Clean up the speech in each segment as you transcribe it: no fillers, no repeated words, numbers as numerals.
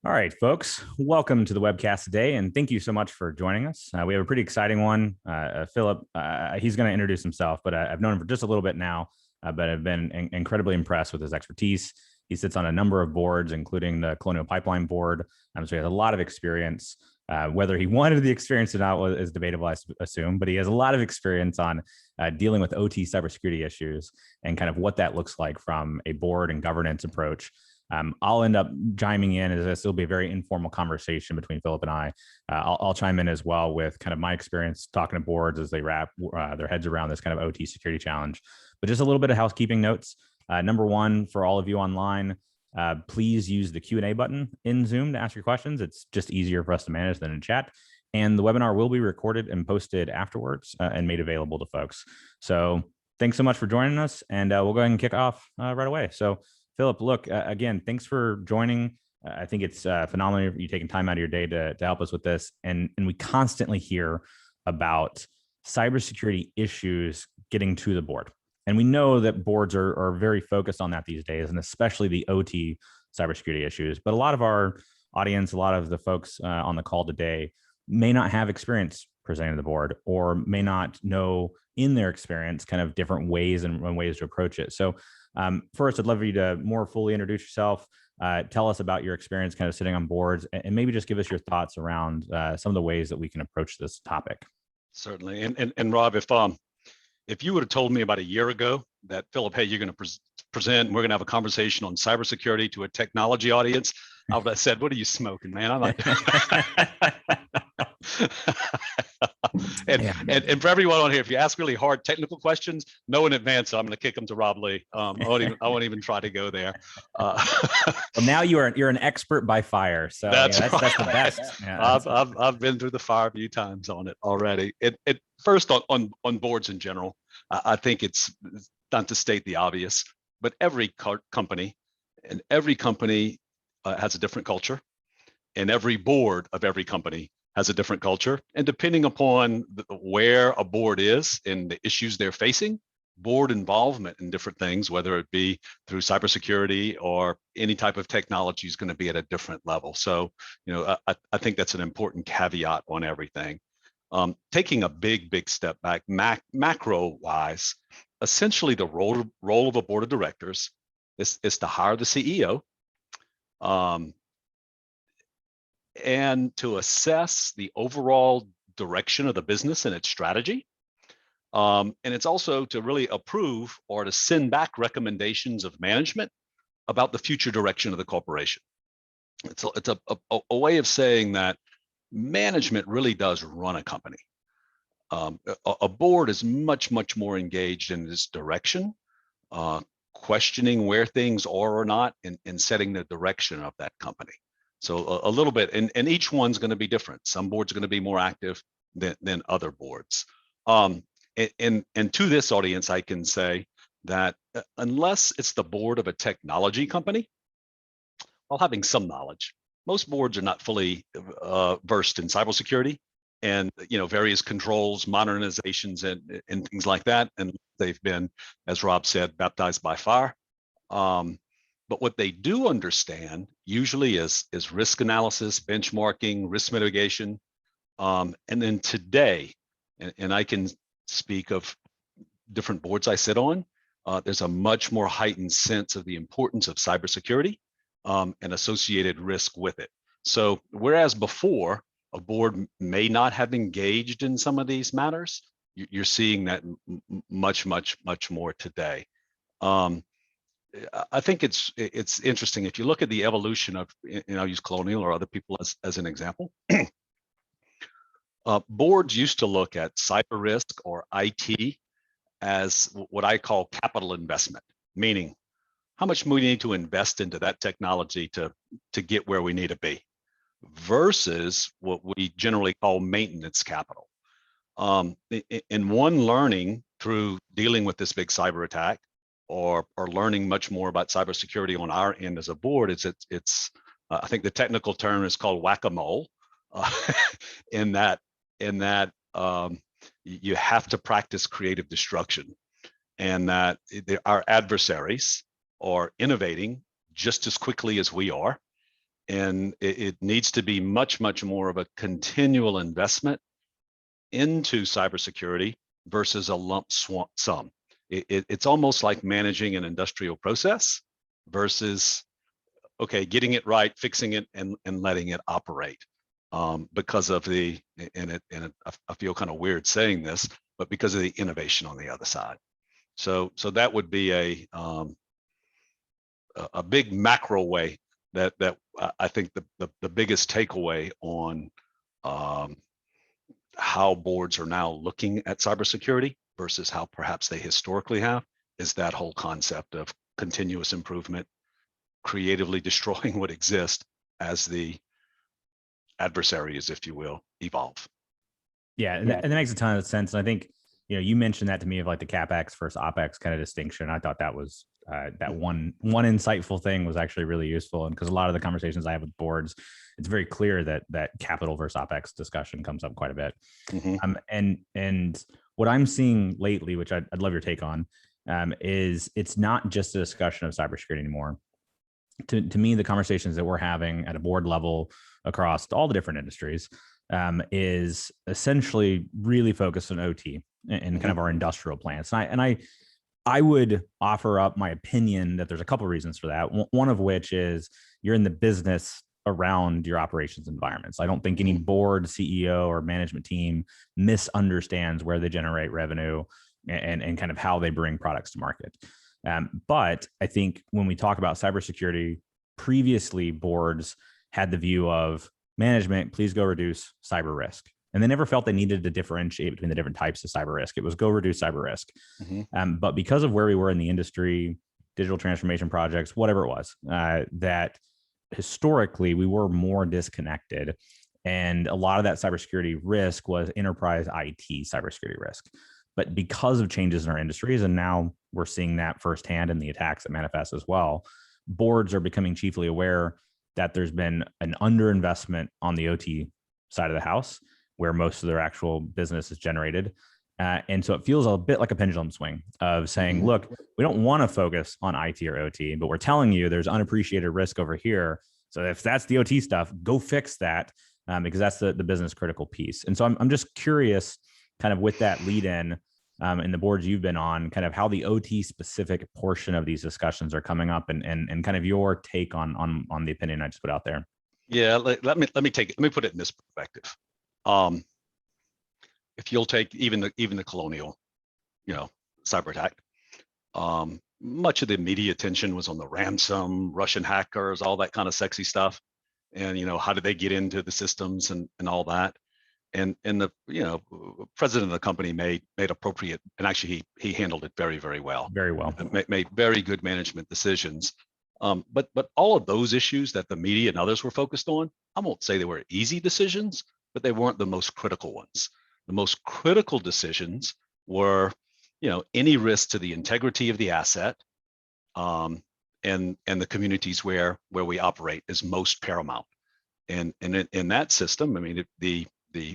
All right, folks, welcome to the webcast today, and thank you so much for joining us. We have a pretty exciting one. Philip, he's going to introduce himself, but I've known him for just a little bit now, but I've been incredibly impressed with his expertise. He sits on a number of boards, including the Colonial Pipeline Board, so he has a lot of experience. Whether he wanted the experience or not is debatable, I assume, but he has a lot of experience on dealing with OT cybersecurity issues and kind of what that looks like from a board and governance approach. I'll end up chiming in as this will be a very informal conversation between Philip and I. I'll chime in as well with kind of my experience talking to boards as they wrap their heads around this kind of OT security challenge. But just a little bit of housekeeping notes. Number one, for all of you online, please use the Q&A button in Zoom to ask your questions. It's just easier for us to manage than in chat. And the webinar will be recorded and posted afterwards and made available to folks. So thanks so much for joining us, and we'll go ahead and kick off right away. So Philip, look, again, thanks for joining. I think it's phenomenal you taking time out of your day to help us with this. And we constantly hear about cybersecurity issues getting to the board. And we know that boards are very focused on that these days, and especially the OT cybersecurity issues. But a lot of our audience, a lot of the folks on the call today may not have experience presenting to the board, or may not know in their experience kind of different ways and ways to approach it. So first, I'd love for you to more fully introduce yourself, tell us about your experience kind of sitting on boards, and maybe just give us your thoughts around some of the ways that we can approach this topic. Certainly. And Rob, if you would have told me about a year ago that, Philip, hey, you're going to present, and we're going to have a conversation on cybersecurity to a technology audience, I would have said, what are you smoking, man? I'm not. And for everyone on here, if you ask really hard technical questions, know in advance I'm going to kick them to Rob Lee. I won't even try to go there. Well, now you're an expert by fire, so that's the best. Yeah, I've been through the fire a few times on it already. It first on boards in general, I think it's not to state the obvious, but every company has a different culture, and every board of every company has a different culture. And depending upon where a board is and the issues they're facing, board involvement in different things, whether it be through cybersecurity or any type of technology, is going to be at a different level. So, I think that's an important caveat on everything. Taking a big step back, macro-wise, essentially the role of a board of directors is to hire the CEO, and to assess the overall direction of the business and its strategy. And it's also to really approve or to send back recommendations of management about the future direction of the corporation. It's a way of saying that management really does run a company. A board is much more engaged in this direction, questioning where things are or not, and setting the direction of that company. So a little bit, and each one's going to be different. Some boards are going to be more active than other boards. And to this audience, I can say that unless it's the board of a technology company, while having some knowledge, most boards are not fully versed in cybersecurity and various controls, modernizations, and things like that. And they've been, as Rob said, baptized by fire. But what they do understand usually is risk analysis, benchmarking, risk mitigation. And then today, and I can speak of different boards I sit on, there's a much more heightened sense of the importance of cybersecurity and associated risk with it. So whereas before, a board may not have engaged in some of these matters, you're seeing that much more today. I think it's interesting if you look at the evolution of, I'll use Colonial or other people as an example. Boards used to look at cyber risk or IT as what I call capital investment, meaning how much we need to invest into that technology to get where we need to be, versus what we generally call maintenance capital. In one learning through dealing with this big cyber attack, or learning much more about cybersecurity on our end as a board, it's I think the technical term is called whack-a-mole, in that you have to practice creative destruction, and that our adversaries are innovating just as quickly as we are, And it needs to be much, much more of a continual investment into cybersecurity versus a lump sum. It's almost like managing an industrial process versus, okay, getting it right, fixing it, and letting it operate. Because of the, I feel kind of weird saying this, but because of the innovation on the other side. So that would be a big macro way that I think the biggest takeaway on how boards are now looking at cybersecurity versus how perhaps they historically have is that whole concept of continuous improvement, creatively destroying what exists as the adversaries, if you will, evolve. Yeah, and that makes a ton of sense. And I think, you mentioned that to me of like the CapEx versus OpEx kind of distinction. I thought that was that one insightful thing was actually really useful. And because a lot of the conversations I have with boards, it's very clear that capital versus OpEx discussion comes up quite a bit. Mm-hmm. And what I'm seeing lately, which I'd love your take on, is it's not just a discussion of cybersecurity anymore. To me, the conversations that we're having at a board level across all the different industries is essentially really focused on OT and kind of our industrial plants. And I would offer up my opinion that there's a couple of reasons for that. One of which is you're in the business around your operations environments. I don't think any board, CEO, or management team misunderstands where they generate revenue and kind of how they bring products to market. But I think when we talk about cybersecurity, previously boards had the view of management, please go reduce cyber risk. And they never felt they needed to differentiate between the different types of cyber risk. It was go reduce cyber risk. But because of where we were in the industry, digital transformation projects, whatever it was, that historically we were more disconnected. And a lot of that cybersecurity risk was enterprise IT cybersecurity risk. But because of changes in our industries, and now we're seeing that firsthand in the attacks that manifest as well, boards are becoming chiefly aware that there's been an underinvestment on the OT side of the house, where most of their actual business is generated. And so it feels a bit like a pendulum swing of saying, look, we don't want to focus on IT or OT, but we're telling you there's unappreciated risk over here. So if that's the OT stuff, go fix that because that's the business critical piece. And so I'm just curious, kind of with that lead in the boards you've been on, kind of how the OT specific portion of these discussions are coming up and kind of your take on the opinion I just put out there. Yeah, let me put it in this perspective. If you'll take even the colonial, cyber attack, much of the media attention was on the ransom, Russian hackers, all that kind of sexy stuff, and how did they get into the systems and all that. And the president of the company made appropriate, and actually he handled it very, very well. Very well. Made very good management decisions. But all of those issues that the media and others were focused on, I won't say they were easy decisions, but they weren't the most critical ones. The most critical decisions were, any risk to the integrity of the asset, and the communities where we operate is most paramount. And in that system, I mean, the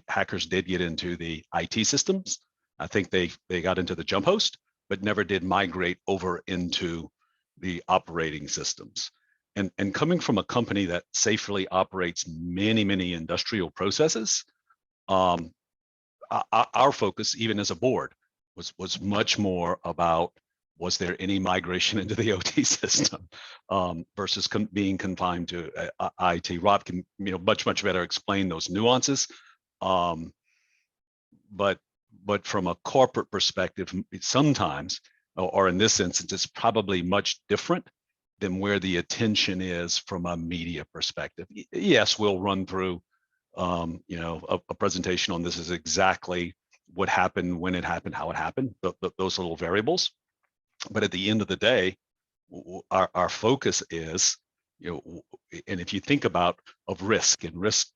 hackers did get into the IT systems. I think they got into the jump host, but never did migrate over into the operating systems. And coming from a company that safely operates many, many industrial processes, our focus, even as a board, was much more about, was there any migration into the OT system versus being confined to IT. Rob can much better explain those nuances. But from a corporate perspective, sometimes, or in this instance, it's probably much different than where the attention is from a media perspective. Yes, we'll run through a presentation on this is exactly what happened, when it happened, how it happened, those little variables. But at the end of the day, our focus is, and if you think about of risk and risk,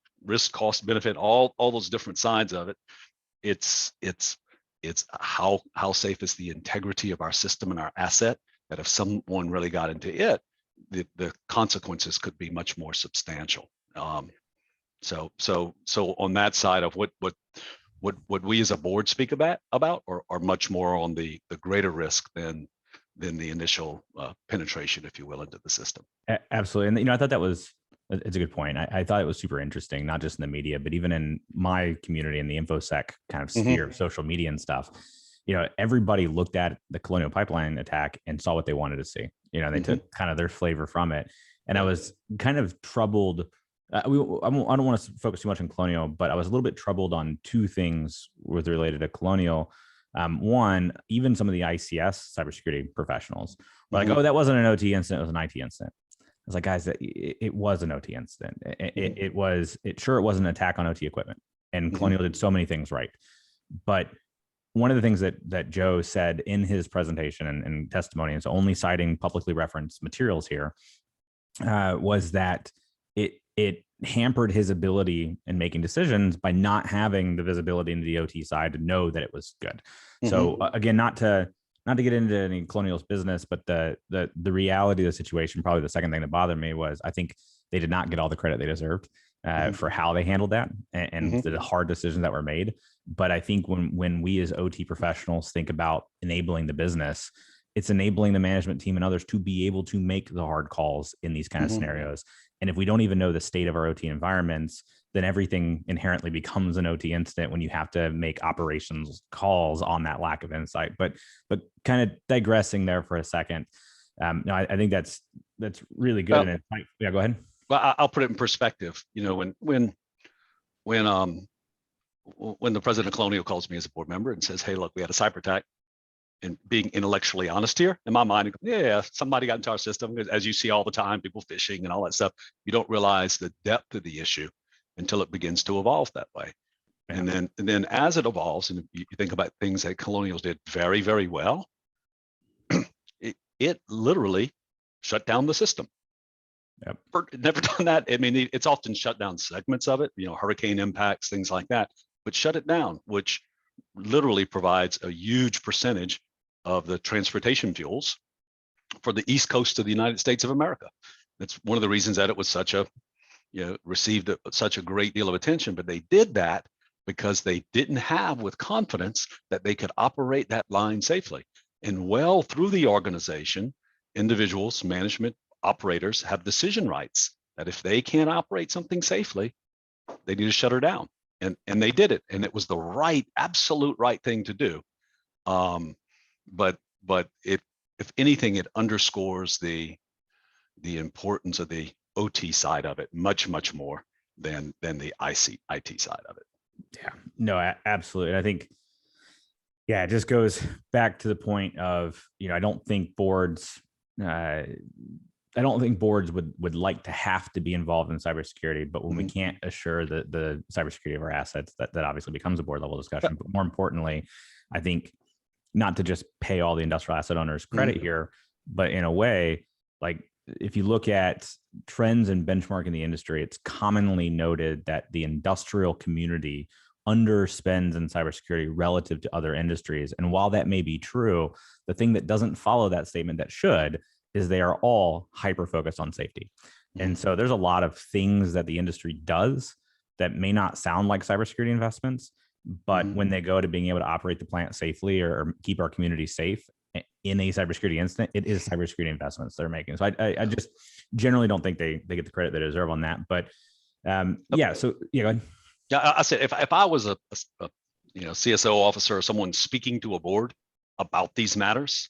cost, benefit, all those different sides of it, it's how safe is the integrity of our system and our asset, that if someone really got into it, the consequences could be much more substantial. So on that side of what we as a board speak about are much more on the greater risk than the initial penetration, if you will, into the system. Absolutely. And I thought that was It's a good point. I thought it was super interesting, not just in the media, but even in my community in the InfoSec kind of sphere of social media and stuff. Everybody looked at the Colonial Pipeline attack and saw what they wanted to see. They took kind of their flavor from it. And I was kind of troubled. I don't want to focus too much on Colonial, but I was a little bit troubled on two things with related to Colonial. One, even some of the ICS cybersecurity professionals were like, "Oh, that wasn't an OT incident; it was an IT incident." I was like, "Guys, it was an OT incident. It wasn't an attack on OT equipment, and Colonial did so many things right." But one of the things that Joe said in his presentation and testimony, and so only citing publicly referenced materials here, was that it hampered his ability in making decisions by not having the visibility into the OT side to know that it was good. So again, not to get into any Colonial's business, but the reality of the situation, probably the second thing that bothered me was I think they did not get all the credit they deserved for how they handled that and the hard decisions that were made. But I think when we as OT professionals think about enabling the business, it's enabling the management team and others to be able to make the hard calls in these kind of scenarios. And if we don't even know the state of our OT environments, then everything inherently becomes an OT incident when you have to make operations calls on that lack of insight. But kind of digressing there for a second, no, I think that's really good. Well, and yeah, go ahead. Well, I'll put it in perspective. When the president of Colonial calls me as a board member and says, "Hey, look, we had a cyber attack," and being intellectually honest here, in my mind, yeah, somebody got into our system. As you see all the time, people phishing and all that stuff. You don't realize the depth of the issue until it begins to evolve that way. Yeah. And then as it evolves, and you think about things that Colonials did very, very well, it literally shut down the system. Yep. Never done that. I mean, it's often shut down segments of it, hurricane impacts, things like that, but shut it down, which literally provides a huge percentage of the transportation fuels for the East Coast of the United States of America. That's one of the reasons that it was received such a great deal of attention. But they did that because they didn't have with confidence that they could operate that line safely. And well through the organization, individuals, management, operators have decision rights that if they can't operate something safely, they need to shut her down. And they did it, and it was the absolute right thing to do. But if anything, it underscores the importance of the OT side of it much more than the IT side of it. Yeah, no, absolutely. I think, yeah, it just goes back to the point of, I don't think boards would like to have to be involved in cybersecurity, but when we can't assure the cybersecurity of our assets, that obviously becomes a board level discussion. But more importantly, I think not to just pay all the industrial asset owners credit here, but in a way, like if you look at trends and benchmark in the industry, it's commonly noted that the industrial community underspends in cybersecurity relative to other industries. And while that may be true, the thing that doesn't follow that statement that should is they are all hyper-focused on safety. And so there's a lot of things that the industry does that may not sound like cybersecurity investments, but when they go to being able to operate the plant safely or keep our community safe in a cybersecurity incident, it is cybersecurity investments they're making. So I just generally don't think they get the credit they deserve on that. But yeah, so yeah, go ahead. Yeah, I said if I was a CSO officer or someone speaking to a board about these matters,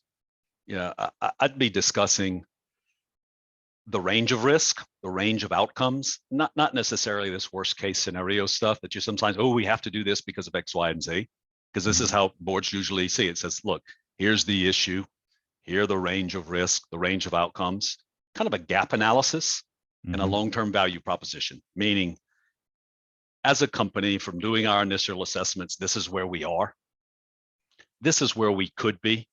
I'd be discussing the range of risk, the range of outcomes, not necessarily this worst case scenario stuff that you sometimes, we have to do this because of X, Y, and Z, because this is how boards usually see it. It says, look, here's the issue, here are the range of risk, the range of outcomes, kind of a gap analysis and a long-term value proposition, meaning as a company from doing our initial assessments, this is where we are. This is where we could be.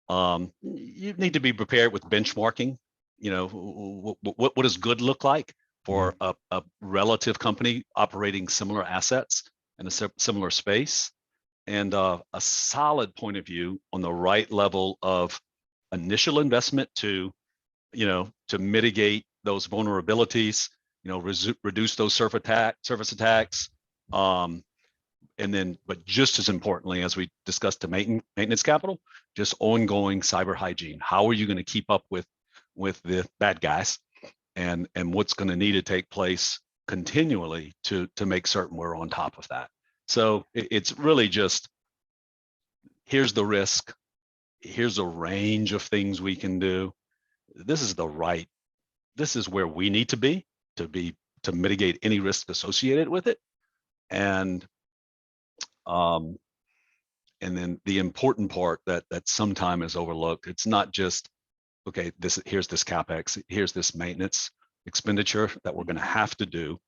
You need to be prepared with benchmarking. What does good look like for a relative company operating similar assets in a similar space, and a solid point of view on the right level of initial investment to mitigate those vulnerabilities, reduce those surface attacks, and then, but just as importantly, as we discussed, the maintenance capital, just ongoing cyber hygiene. How are you going to keep up with the bad guys and what's going to need to take place continually to make certain we're on top of that. So it's really just, here's the risk, here's a range of things we can do. This is where we need to be to mitigate any risk associated with it. And then the important part that sometimes is overlooked, it's not just, okay, here's this CapEx, here's this maintenance expenditure that we're going to have to do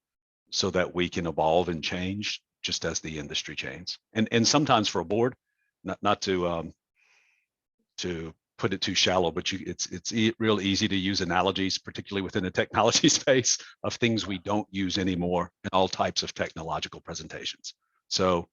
so that we can evolve and change just as the industry changes. And sometimes for a board, not to put it too shallow, but it's real easy to use analogies, particularly within the technology space, of things we don't use anymore in all types of technological presentations. So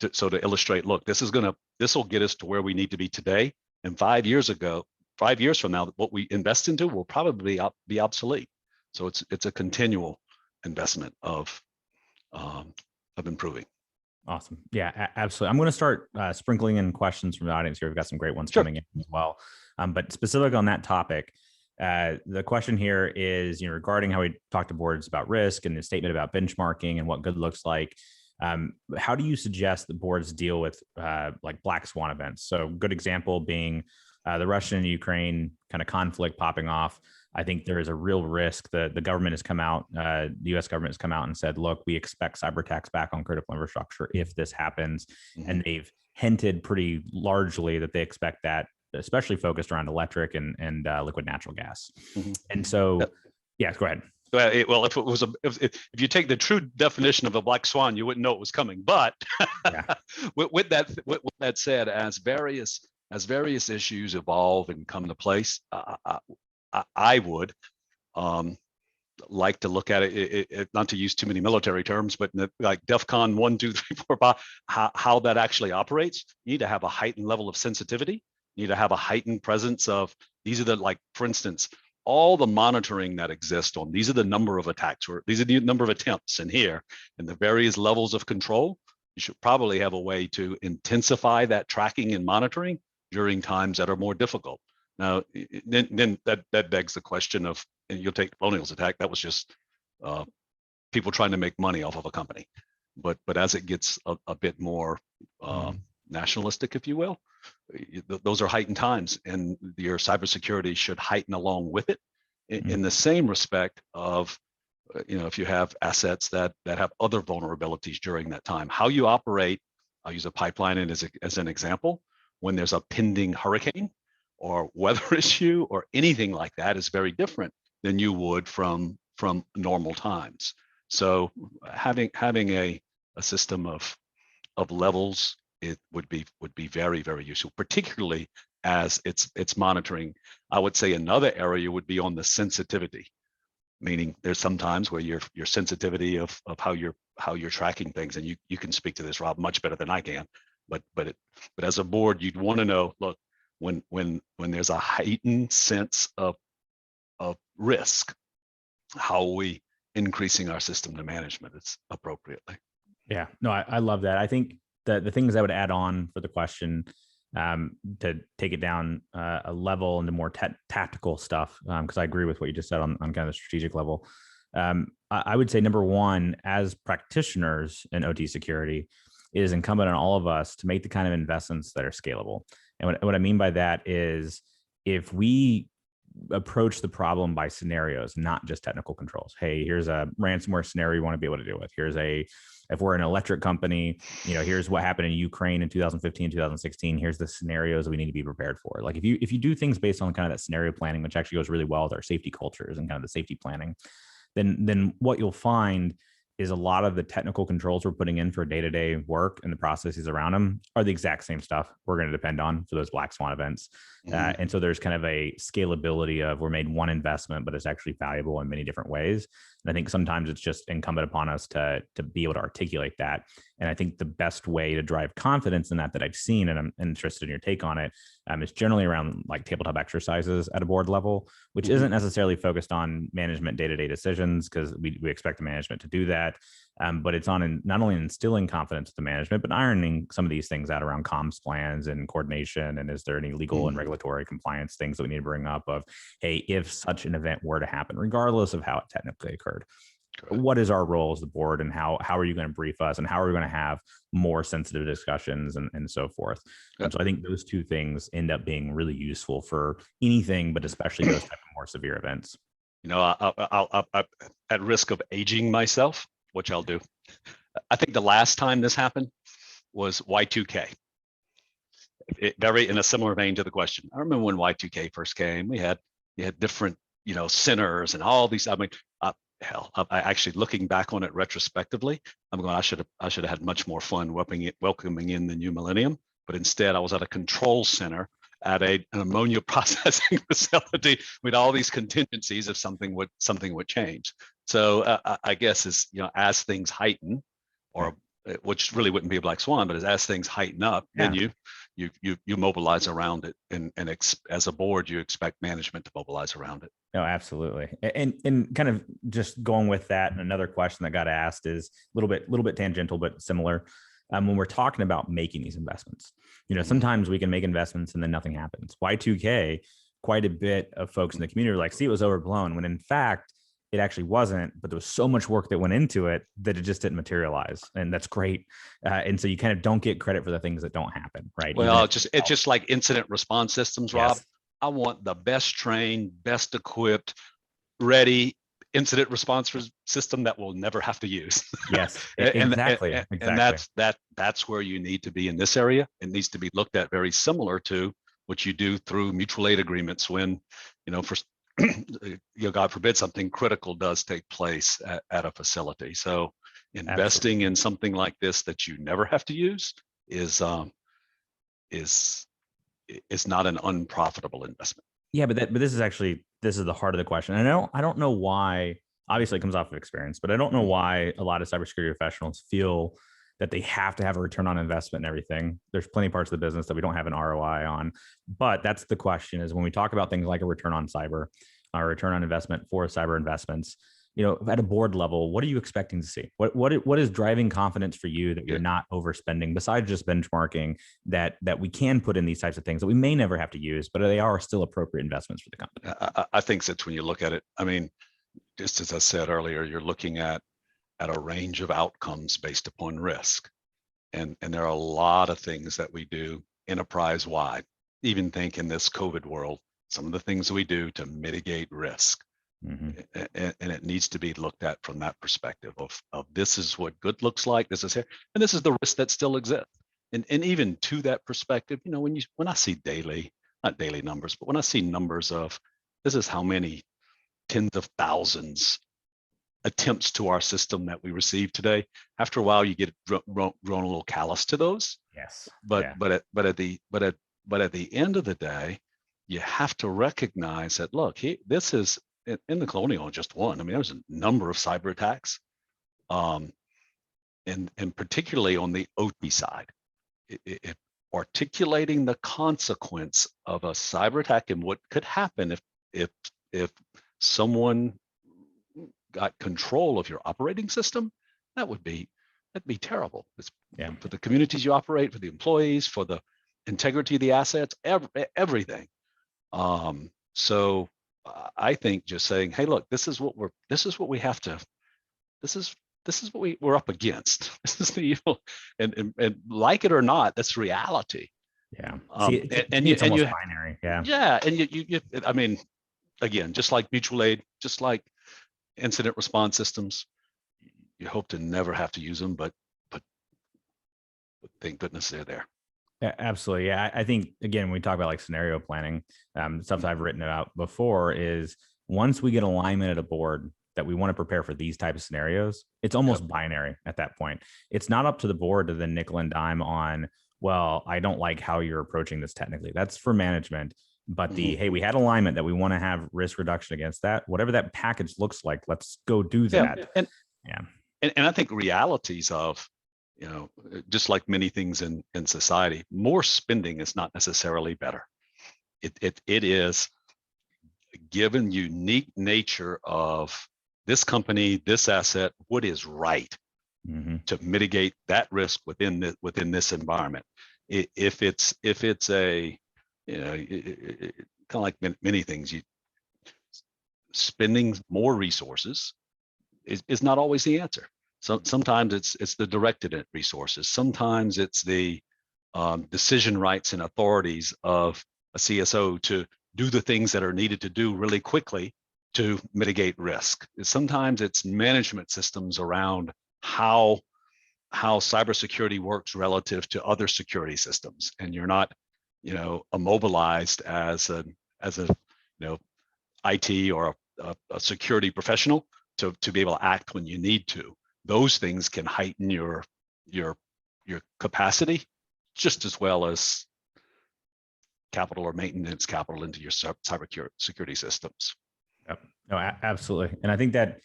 to illustrate, look, this will get us to where we need to be today. And 5 years from now, what we invest into will probably be obsolete. So it's a continual investment of improving. Awesome. Yeah, absolutely. I'm going to start sprinkling in questions from the audience here. We've got some great ones Sure. coming in as well. But specific on that topic, the question here is, regarding how we talked to boards about risk and the statement about benchmarking and what good looks like. How do you suggest the boards deal with like black swan events? So good example being the Russian and Ukraine kind of conflict popping off. I think there is a real risk that the government has come out, the U.S. government has come out and said, look, we expect cyber attacks back on critical infrastructure if this happens. Mm-hmm. And they've hinted pretty largely that they expect that, especially focused around electric and liquid natural gas. Mm-hmm. And so, yeah, go ahead. Well, if you take the true definition of a black swan, you wouldn't know it was coming. But yeah. with that said, as various issues evolve and come into place, I would like to look at it, not to use too many military terms, but like DEFCON 1, 2, 3, 4, 5, how that actually operates. You need to have a heightened level of sensitivity. You need to have a heightened presence of, these are like, for instance, all the monitoring that exists on, these are the number of attacks, or these are the number of attempts in here, and the various levels of control. You should probably have a way to intensify that tracking and monitoring during times that are more difficult. Now, then that begs the question of, and you'll take Colonial's attack, that was just people trying to make money off of a company. But as it gets a bit more nationalistic, if you will, those are heightened times, and your cybersecurity should heighten along with it. In the same respect of, if you have assets that have other vulnerabilities during that time, how you operate. I'll use a pipeline as an example. When there's a pending hurricane or weather issue or anything like that, is very different than you would from normal times. So having a system of levels, it would be very, very useful, particularly as it's monitoring. I would say another area would be on the sensitivity, meaning there's some times where your sensitivity of how you're tracking things, and you can speak to this, Rob, much better than I can. But as a board, you'd want to know, look, when there's a heightened sense of risk, how are we increasing our system to management it appropriately? Yeah, no, I love that. I think the things I would add on for the question, to take it down a level into more tactical stuff, because I agree with what you just said on kind of the strategic level. I would say, number one, as practitioners in OT security, it is incumbent on all of us to make the kind of investments that are scalable. And what I mean by that is, if we approach the problem by scenarios, not just technical controls. Hey, here's a ransomware scenario you want to be able to deal with. If we're an electric company, here's what happened in Ukraine in 2015, 2016. Here's the scenarios we need to be prepared for. Like if you do things based on kind of that scenario planning, which actually goes really well with our safety cultures and kind of the safety planning, then what you'll find is a lot of the technical controls we're putting in for day-to-day work and the processes around them are the exact same stuff we're going to depend on for those black swan events. And so there's kind of a scalability of, we're made one investment, but it's actually valuable in many different ways. And I think sometimes it's just incumbent upon us to be able to articulate that. And I think the best way to drive confidence in that I've seen, and I'm interested in your take on it, is generally around like tabletop exercises at a board level, which isn't necessarily focused on management day-to-day decisions, because we expect the management to do that. But it's on not only instilling confidence to management, but ironing some of these things out around comms plans and coordination. And is there any legal and regulatory compliance things that we need to bring up of, hey, if such an event were to happen, regardless of how it technically occurred, what is our role as the board, and how are you going to brief us, and how are we going to have more sensitive discussions and so forth? And so I think those two things end up being really useful for anything, but especially those type of more severe events. I'll at risk of aging myself, which I'll do. I think the last time this happened was Y2K. Very in a similar vein to the question. I remember when Y2K first came, you had different, centers and all these. I mean, hell, I actually looking back on it retrospectively, I'm going, I should have had much more fun welcoming in the new millennium. But instead, I was at a control center at an ammonia processing facility with all these contingencies if something would change. So I guess as things heighten, or which really wouldn't be a black swan, but as things heighten up, then you mobilize around it, and as a board, you expect management to mobilize around it. No, absolutely. And kind of just going with that, and another question that got asked is a little bit tangential, but similar. When we're talking about making these investments, sometimes we can make investments and then nothing happens. Y2K, quite a bit of folks in the community are like, see, it was overblown, when in fact, it actually wasn't, but there was so much work that went into it that it just didn't materialize. And that's great. And so you kind of don't get credit for the things that don't happen, right? Well, it's just like incident response systems, Rob. Yes. I want the best trained, best equipped, ready incident response system that we'll never have to use. Yes, exactly. And that's where you need to be in this area. It needs to be looked at very similar to what you do through mutual aid agreements when, for God forbid something critical does take place at a facility. So investing in something like this that you never have to use is not an unprofitable investment. Yeah, but this is the heart of the question. And I don't know why. Obviously, it comes off of experience, but I don't know why a lot of cybersecurity professionals feel that they have to have a return on investment and everything. There's plenty of parts of the business that we don't have an ROI on. But that's the question: is when we talk about things like a return on cyber, or return on investment for cyber investments, at a board level, what are you expecting to see? What is driving confidence for you that you're not overspending, besides just benchmarking, that we can put in these types of things that we may never have to use, but they are still appropriate investments for the company? I think that's when you look at it. I mean, just as I said earlier, you're looking at a range of outcomes based upon risk. And there are a lot of things that we do enterprise-wide. Even think in this COVID world, some of the things we do to mitigate risk. Mm-hmm. And it needs to be looked at from that perspective of this is what good looks like, this is here, and this is the risk that still exists. And even to that perspective, when I see not daily numbers, but when I see numbers of this is how many tens of thousands attempts to our system that we receive today, after a while you get grown a little callous to those. Yes. But at the end of the day, you have to recognize that, look, this is in the Colonial, just one. I mean, there's a number of cyber attacks, and particularly on the OT side, articulating the consequence of a cyber attack and what could happen if someone got control of your operating system, that'd be terrible. For the communities you operate, for the employees, for the integrity of the assets, everything. So I think just saying, hey, look, this is what we have to, this is what we're up against. This is the evil, and like it or not, that's reality. Yeah. It's almost binary. Yeah. Yeah. And you I mean, again, just like mutual aid, just like incident response systems, you hope to never have to use them, but thank goodness they're there. Yeah, absolutely. Yeah. I think, again, when we talk about like scenario planning, stuff that I've written about before is once we get alignment at a board that we want to prepare for these types of scenarios, it's almost binary at that point. It's not up to the board to then nickel and dime on, well, I don't like how you're approaching this technically. That's for management. But hey, we had alignment that we want to have risk reduction against that. Whatever that package looks like, let's go do that. And I think realities of, just like many things in society, more spending is not necessarily better. It is, given unique nature of this company, this asset, what is right. to mitigate that risk within this environment. If it's a, kind of like many things, spending more resources is not always the answer. So sometimes it's the directed resources. Sometimes it's the decision rights and authorities of a CSO to do the things that are needed to do really quickly to mitigate risk. Sometimes it's management systems around how cybersecurity works relative to other security systems, and you're not, immobilized as a IT or a security professional to be able to act when you need to. Those things can heighten your capacity just as well as capital or maintenance capital into your cybersecurity systems. Yep. No, absolutely. And I think that,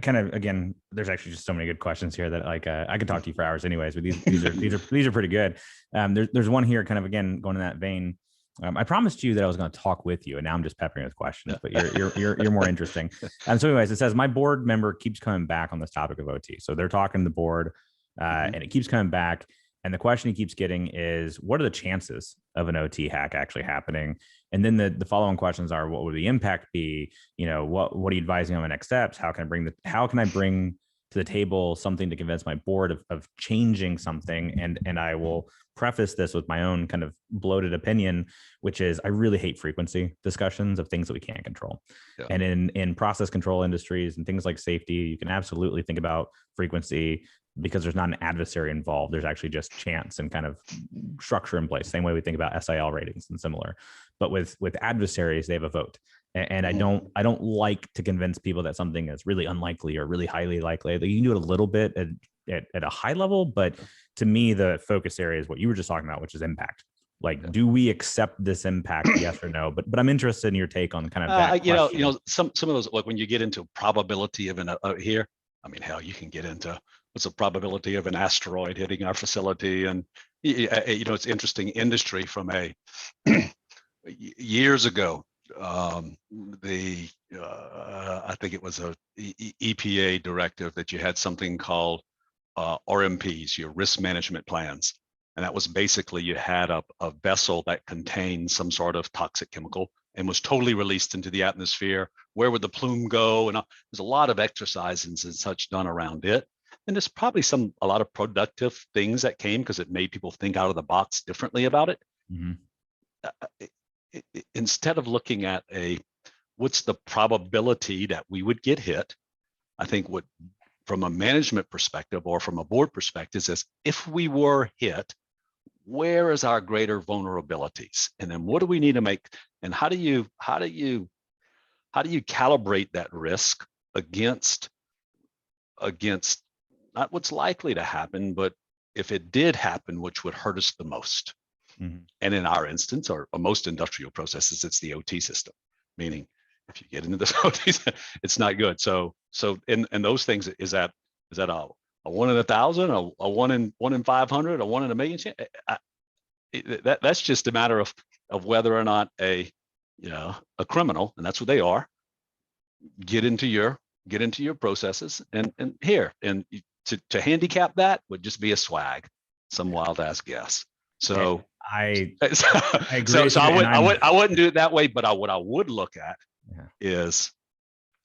kind of, again, there's actually just so many good questions here that I could talk to you for hours anyways, but these are pretty good. There's one here kind of, again, going in that vein. I promised you that I was going to talk with you, and now I'm just peppering with questions, but you're more interesting. So anyways, it says, my board member keeps coming back on this topic of OT. So they're talking to the board and it keeps coming back. And the question he keeps getting is, what are the chances of an OT hack actually happening? And then the following questions are, what would the impact be? What are you advising on my next steps? How can I bring to the table something to convince my board of changing something? And I will preface this with my own kind of bloated opinion, which is I really hate frequency discussions of things that we can't control. Yeah. And in process control industries and things like safety, you can absolutely think about frequency because there's not an adversary involved. There's actually just chance and kind of structure in place. Same way we think about SIL ratings and similar. But with adversaries, they have a vote. And I don't like to convince people that something is really unlikely or really highly likely. You can do it a little bit at a high level, but to me, the focus area is what you were just talking about, which is impact. Like, do we accept this impact? Yes or no? But I'm interested in your take on kind of that question. Some of those, like when you get into probability of here, I mean, hell, you can get into what's the probability of an asteroid hitting our facility, and it's interesting industry from a years ago. I think it was a EPA directive that you had something called RMPs, your risk management plans. And that was basically, you had a vessel that contained some sort of toxic chemical and was totally released into the atmosphere. Where would the plume go? And there's a lot of exercises and such done around it. And there's probably a lot of productive things that came because it made people think out of the box differently about it. Instead of looking at what's the probability that we would get hit, I think what, from a management perspective or from a board perspective, is if we were hit, where is our greater vulnerabilities? And then what do we need to make? And how do you calibrate that risk against not what's likely to happen, but if it did happen, which would hurt us the most? And in our instance, or most industrial processes, it's the OT system, meaning if you get into this OT, it's not good. So in those things, is that a 1 in 1,000, a 1 in 500, a 1 in a million chance? That's just a matter of whether or not a criminal, and that's what they are, get into your processes, and to handicap that would just be a swag, some wild ass guess. So I agree. So I wouldn't do it that way, but what I would look at is,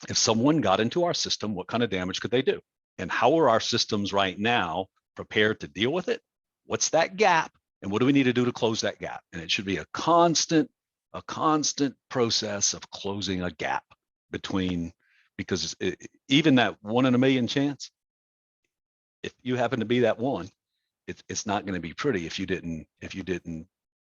if someone got into our system, what kind of damage could they do? And how are our systems right now prepared to deal with it? What's that gap? And what do we need to do to close that gap? And it should be a constant process of closing a gap between, because even that 1 in a million chance, if you happen to be that one, it's not going to be pretty if you didn't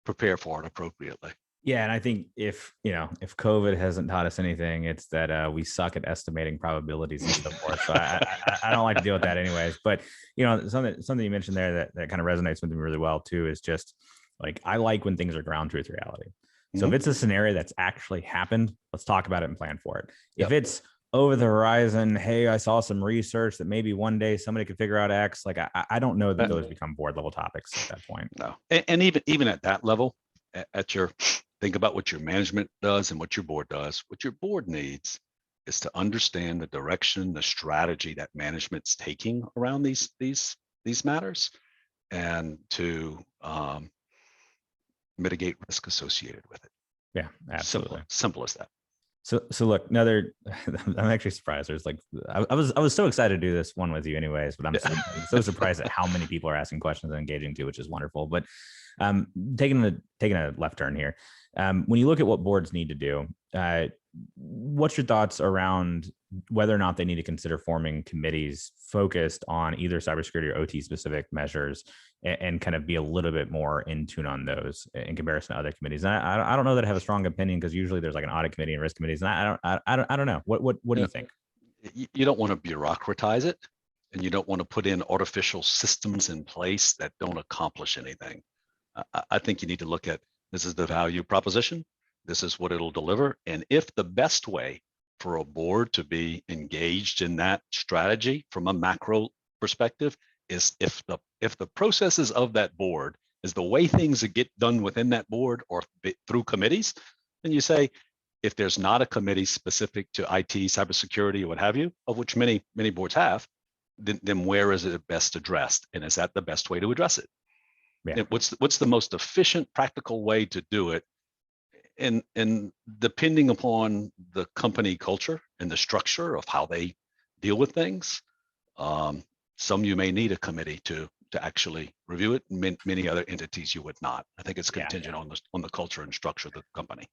prepare for it appropriately. Yeah, and I think if COVID hasn't taught us anything, it's that we suck at estimating probabilities and so forth. So I don't like to deal with that anyways. But something you mentioned there that kind of resonates with me really well too is just like, I like when things are ground truth reality. So if it's a scenario that's actually happened, let's talk about it and plan for it. If it's over the horizon, hey, I saw some research that maybe one day somebody could figure out X, like I don't know that those become board level topics at that point. No, and even at that level, think about what your management does and what your board does. What your board needs is to understand the direction, the strategy that management's taking around these matters, and to mitigate risk associated with it. Yeah, absolutely. Simple as that. So look, another. I'm actually surprised. There's like, I was so excited to do this one with you, anyways. But I'm so surprised at how many people are asking questions and engaging too, which is wonderful. But taking a left turn here. When you look at what boards need to do, what's your thoughts around whether or not they need to consider forming committees focused on either cybersecurity or OT specific measures, and kind of be a little bit more in tune on those in comparison to other committees? And I don't know that I have a strong opinion, because usually there's like an audit committee and risk committees, and I don't know. What do you think? You don't want to bureaucratize it, and you don't want to put in artificial systems in place that don't accomplish anything. I think you need to look at, this is the value proposition, this is what it'll deliver, and if the best way for a board to be engaged in that strategy from a macro perspective is if the processes of that board is the way things get done within that board or through committees, then you say, if there's not a committee specific to IT, cybersecurity, or what have you, of which many boards have, then where is it best addressed, and is that the best way to address it? Yeah. What's the most efficient, practical way to do it? And depending upon the company culture and the structure of how they deal with things, some you may need a committee to actually review it. Many other entities you would not. I think it's contingent on the culture and structure of the company.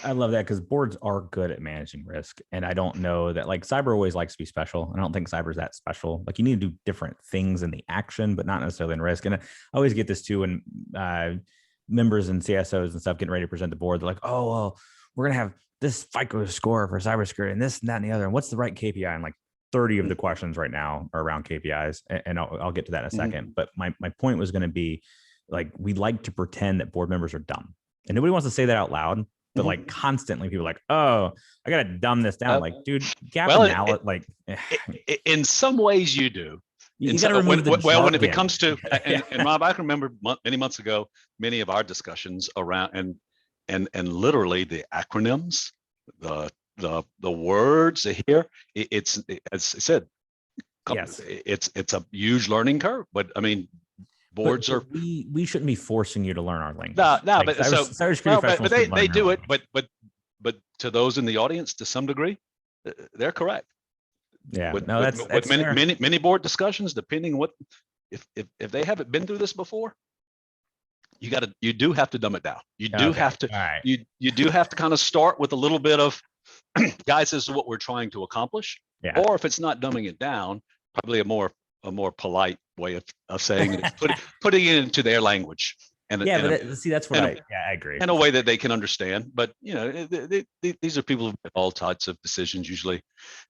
I love that, because boards are good at managing risk. And I don't know that, like, cyber always likes to be special. I don't think cyber is that special. Like, you need to do different things in the action, but not necessarily in risk. And I always get this too when members and CSOs and stuff getting ready to present the board. They're like, oh, well, we're going to have this FICO score for cybersecurity and this and that and the other. And what's the right KPI? And like 30 of the questions right now are around KPIs. And I'll get to that in a second. But my point was going to be, like, we like to pretend that board members are dumb. And nobody wants to say that out loud. But like, constantly people are like, oh, I got to dumb this down. Like, dude, gap analysis, like, in some ways you do. You got to remove the jargon. When it comes to, and Rob, I can remember many months ago, many of our discussions around, and literally the acronyms, the words here, it's, as I said, yes, it's a huge learning curve. But I mean, boards are. We shouldn't be forcing you to learn our language. No, like, but cybersecurity professionals, but they do it. But to those in the audience, to some degree, they're correct. Yeah, with many board discussions, depending what, if they haven't been through this before, you do have to dumb it down. You do have to. Right. You do have to kind of start with a little bit of, guys, this is what we're trying to accomplish. Yeah. Or if it's not dumbing it down, probably a more polite way of saying it, putting it into their language. And see, that's what I agree. In a way that they can understand. But you know, these are people who make all types of decisions. Usually,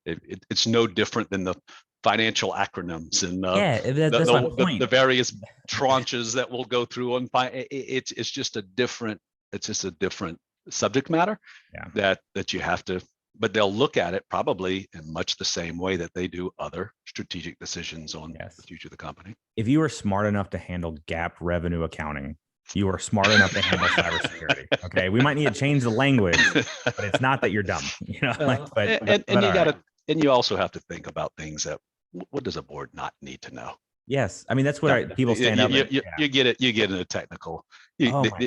it's no different than the financial acronyms and the various tranches that we'll go through. On it's just a different subject matter that you have to. But they'll look at it probably in much the same way that they do other strategic decisions on the future of the company. If you are smart enough to handle GAAP revenue accounting, you are smart enough to handle cybersecurity. Okay, we might need to change the language, but it's not that you're dumb. You know, you also have to think about things that, what does a board not need to know? Yes, I mean, that's what people stand up. You get it. You get in a technical.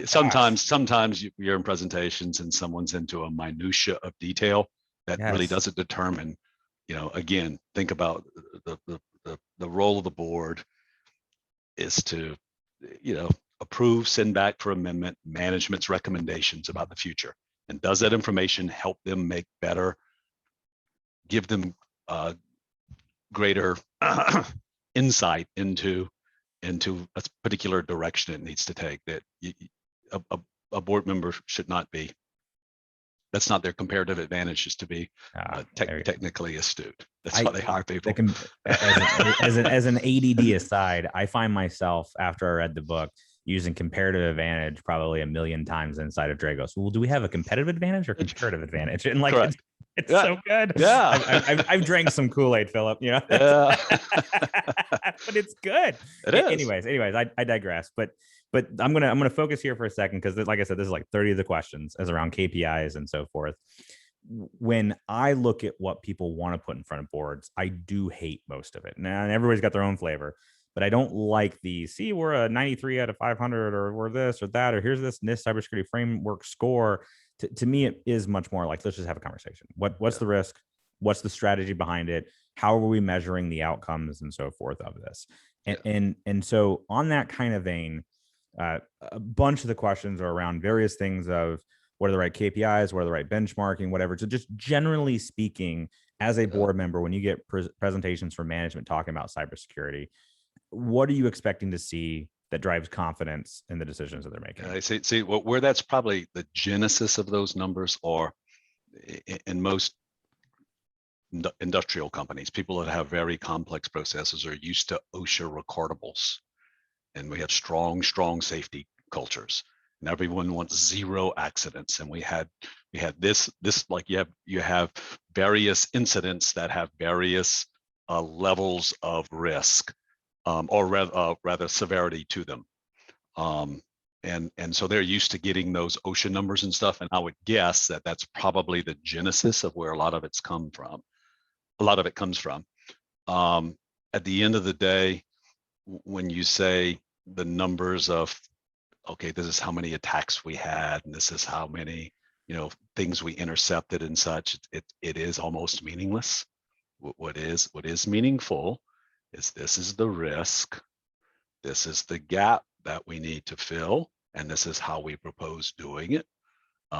Sometimes you're in presentations and someone's into a minutia of detail that really doesn't determine. You know, again, think about the role of the board is to, approve, send back for amendment management's recommendations about the future, and does that information help them make better, give them greater insight into a particular direction it needs to take, that a board member should not be. That's not their comparative advantage, is to be technically astute. That's why they hire people. As an ADD aside, I find myself, after I read the book, using comparative advantage probably 1 million times inside of Dragos. Well, do we have a competitive advantage or comparative advantage? And like, it's so good. Yeah, I've drank some Kool-Aid, Philip. You know, but it's good. It is. Anyways, I digress. But I'm gonna focus here for a second, because, like I said, this is like 30 of the questions as around KPIs and so forth. when I look at what people want to put in front of boards, I do hate most of it. Now, and everybody's got their own flavor, but I don't like the, see, we're a 93 out of 500, or we're this or that, or here's this NIST cybersecurity framework score. To me, it is much more like, let's just have a conversation. What's the risk? What's the strategy behind it? How are we measuring the outcomes and so forth of this? And so on that kind of vein, a bunch of the questions are around various things of what are the right KPIs, what are the right benchmarking, whatever. So just generally speaking, as a board member, when you get presentations from management talking about cybersecurity, what are you expecting to see that drives confidence in the decisions that they're making? I see where that's probably the genesis of those numbers, or in most industrial companies, people that have very complex processes are used to OSHA recordables, and we have strong safety cultures, and everyone wants zero accidents. And we had this like you have various incidents that have various levels of risk, or rather severity to them. And so they're used to getting those OSHA numbers and stuff. And I would guess that that's probably the genesis of where a lot of it comes from. At the end of the day, when you say the numbers of, okay, this is how many attacks we had, and this is how many, things we intercepted and such, it is almost meaningless. What is meaningful is, this is the risk, this is the gap that we need to fill, and this is how we propose doing it.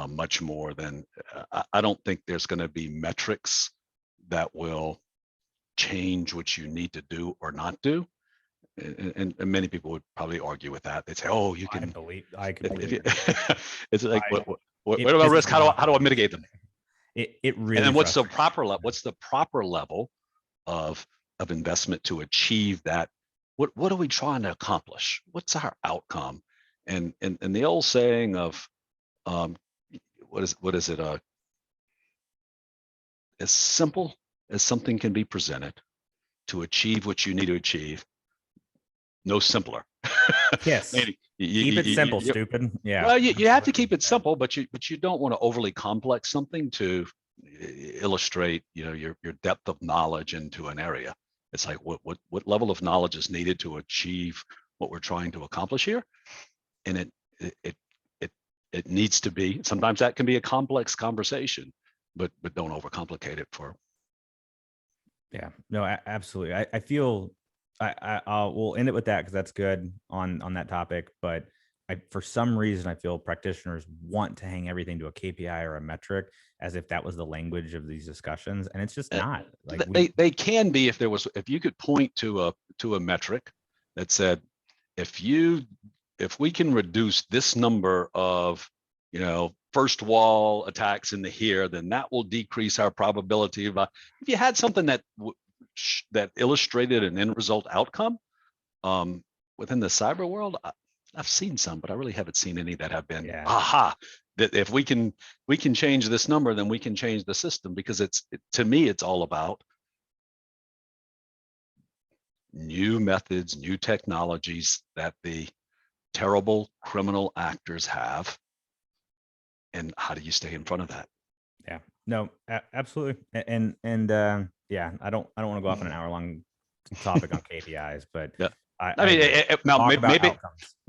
Much more than, I don't think there's going to be metrics that will change what you need to do or not do. And many people would probably argue with that. They'd say, "Oh, you can." I completely it's like, what about risk? How do I mitigate them? It really. And then what's the proper level of investment to achieve that? What are we trying to accomplish? What's our outcome? And the old saying of, what is it? As simple as something can be presented to achieve what you need to achieve, no simpler. Yes. Keep it simple, stupid. Yeah. Well, you have to keep it simple, but you don't want to overly complex something to illustrate, your depth of knowledge into an area. It's like, what level of knowledge is needed to achieve what we're trying to accomplish here, and it needs to be. Sometimes that can be a complex conversation, but don't overcomplicate it for. Yeah. No, absolutely. I feel. We'll end it with that, because that's good on that topic. But for some reason, I feel practitioners want to hang everything to a KPI or a metric, as if that was the language of these discussions, and it's just not. Like, they can be, if you could point to a metric that said, if we can reduce this number of first wall attacks in the here, then that will decrease our probability of. If you had something that illustrated an end result outcome, within the cyber world, I've seen some, but I really haven't seen any that have been, that if we can change this number, then we can change the system. Because to me, it's all about new methods, new technologies that the terrible criminal actors have, and how do you stay in front of that? Yeah, no, absolutely. And yeah, I don't want to go off on an hour-long topic on KPIs, but yeah. I mean, now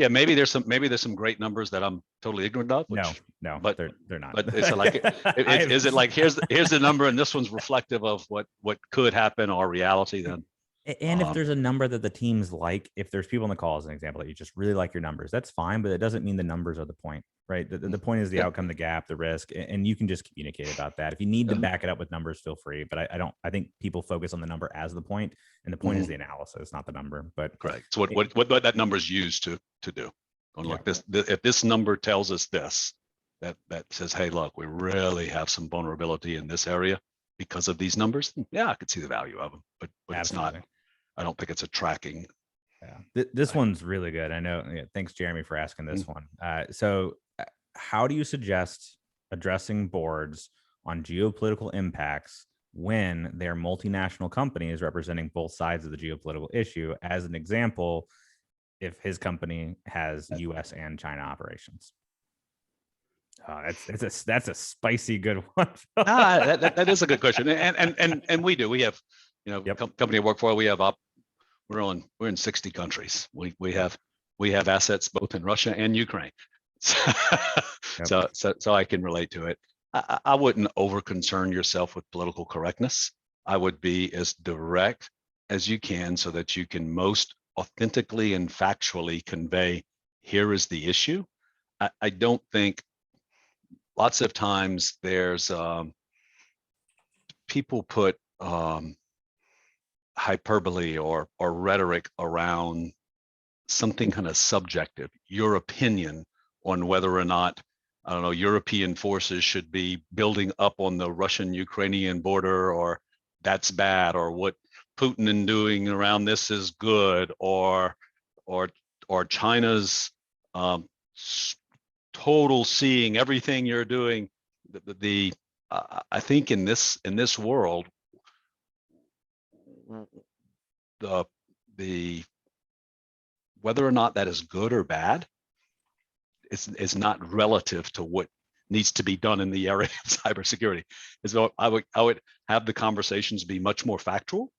maybe there's some great numbers that I'm totally ignorant of. No, but they're not. But it's like, is it like, here's the number, and this one's reflective of what could happen or reality then? And if there's a number that the teams like, if there's people on the call, as an example, that you just really like your numbers, that's fine, but it doesn't mean the numbers are the point, right? The point is the outcome, the gap, the risk, and you can just communicate about that. If you need to back it up with numbers, feel free. But I think people focus on the number as the point, and the point is the analysis, not the number. But correct. So what that number is used to do. Look, if this number tells us this, that says, hey, look, we really have some vulnerability in this area because of these numbers. Yeah, I could see the value of them, but it's not. I don't think it's a tracking. Yeah, this one's really good. I know. Yeah, thanks, Jeremy, for asking this one. So, how do you suggest addressing boards on geopolitical impacts when they're multinational companies representing both sides of the geopolitical issue? As an example, if his company has U.S. and China operations. That's a spicy good one. That is a good question, and we have, Yep. company I work for, we have we're in 60 countries. We have assets both in Russia and Ukraine, so I can relate to it. I wouldn't over concern yourself with political correctness. I would be as direct as you can so that you can most authentically and factually convey, here is the issue. I don't think, lots of times there's people put hyperbole or rhetoric around something kind of subjective, your opinion on whether or not, I don't know, European forces should be building up on the Russian-Ukrainian border, or that's bad, or what Putin is doing around this is good, or China's total seeing everything you're doing. I think in this world, the whether or not that is good or bad is not relative to what needs to be done in the area of cybersecurity. So I would have the conversations be much more factual,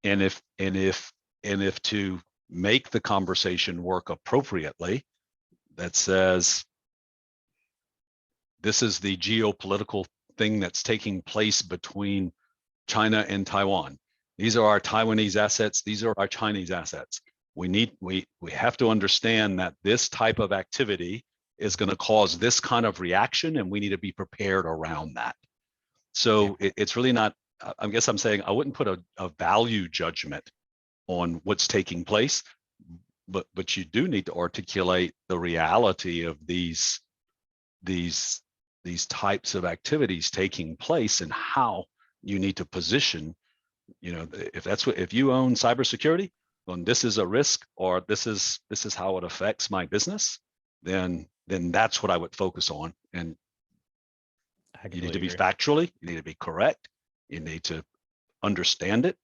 and if to make the conversation work appropriately, that says, this is the geopolitical thing that's taking place between China and Taiwan. These are our Taiwanese assets. These are our Chinese assets. We have to understand that this type of activity is going to cause this kind of reaction, and we need to be prepared around that. So it's really not, I guess I'm saying I wouldn't put a value judgment on what's taking place, but you do need to articulate the reality of these types of activities taking place and how you need to position. If you own cybersecurity, when this is a risk, or this is how it affects my business, then that's what I would focus on. And you need to be factually, you need to be correct, you need to understand it,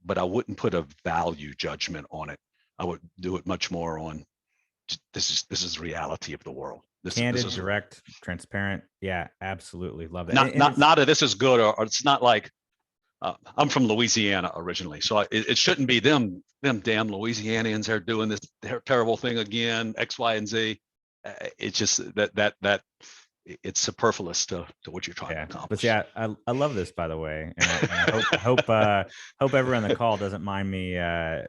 but I wouldn't put a value judgment on it. I would do it much more on, this is reality of the world. Candid, direct, transparent. Yeah, absolutely. Love that. Not that this is good, or it's not like, I'm from Louisiana originally, so it shouldn't be them damn Louisianians are doing this terrible thing again, X, Y, and Z. It's just that it's superfluous to what you're trying to accomplish. But yeah, I love this, by the way, and I hope everyone on the call doesn't mind me